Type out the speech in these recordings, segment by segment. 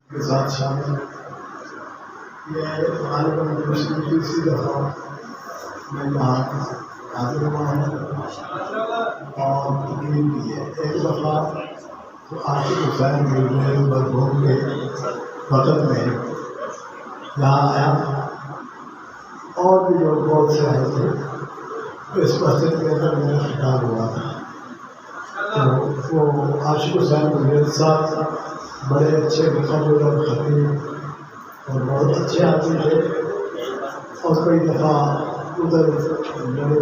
के साथ शामिल। ये गालिबन तीसरी दफ़ा मैं यहाँ हाजिर हुआ हूँ और तकलीफ भी है। एक दफ़ा तो आशिक़ हुसैन मरहूम के वक़्त में यहाँ आया और भी लोग बहुत से आए थे। इस मस्जिद के अंदर मेरा शिकार हुआ था। तो वो आशिक़ हुसैन मेरे साथ बड़े अच्छे मुक़र्रर और खतीब और बहुत अच्छे आदमी थे। और कई दफ़ा उधर मेरे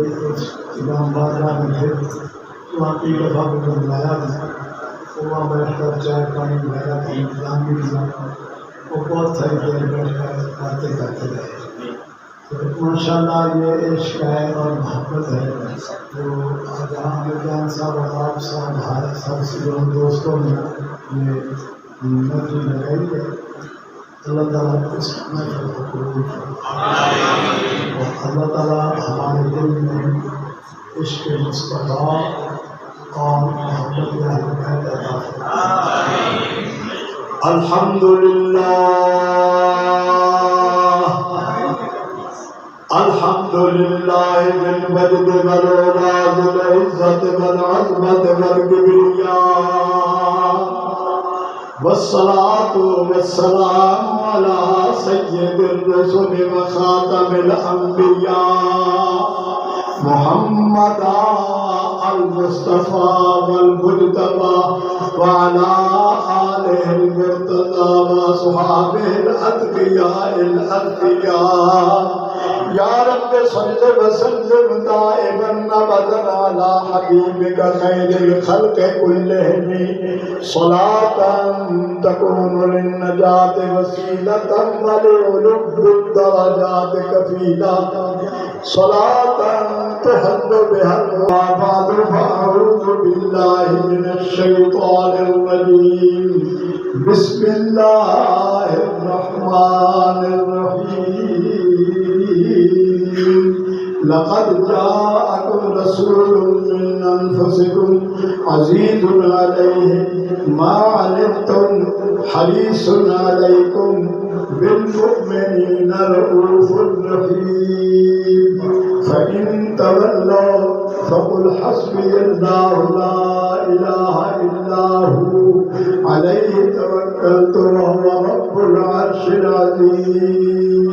इमाम बारगाह में थे, वहाँ कई दफ़ा मुझे बुलाया था, वहाँ बैठ कर चाय पानी वगैरह का इंतज़ाम भी किया। वो बहुत सारी देर बैठ कर बातें करते रहे। तो माशाअल्लाह ये इश्क है और मोहब्बत है जो जहाँ अमीरजान साहब और आप साहब भारत साहब से दोस्तों ने ये महफिल लगाई है। अल्लाह ताला इस महफिल को कबूल करे और अल्लाह ताला हमारे दिल में इश्क मुस्तफ़ा और मोहब्बत या हिदायत अता फरमाए। अल्हम्दुलिल्लाह बिल मजद वल औलाद वल इज्जत वल अज़मत वल किबरिया वस्सलातु वस्सलामु अला सय्यिदिर रसूल व खातमिल अंबिया मुहम्मद अल मुस्तफा वल मुज्तबा व अला आलिहिल मुर्तज़ा व असहाबिहिल अत्क़ियाइल अत्क़िया या रब सल्लि व सल्लिम दाइमन अबदन अला हबीबिका खैरिल खल्क़ि कुल्लिहिम सलातन तकूनु लिन्नजाति वसीलतन व लिउलुव्विद दरजात कफीला सलातन तुहल्लु बिहल बाद फअऊज़ु बिल्लाहि मिनश शैतानिर रजीम बिस्मिल्लाहिर रहमानिर रहीम लक़द जाअकुम रसूलुम मिन अनफुसिकुम अज़ीज़ुन अलैहि मा अनित्तुम हरीसुन अलैकुम बिल मुमिनीना रऊफ़ुर रहीम फ़इन तवल्लौ फ़क़ुल हस्बियल्लाहु ला इलाहा इल्ला हु अलैहि तवक्कलतु व हुवा रब्बुल अर्शिल अज़ीम।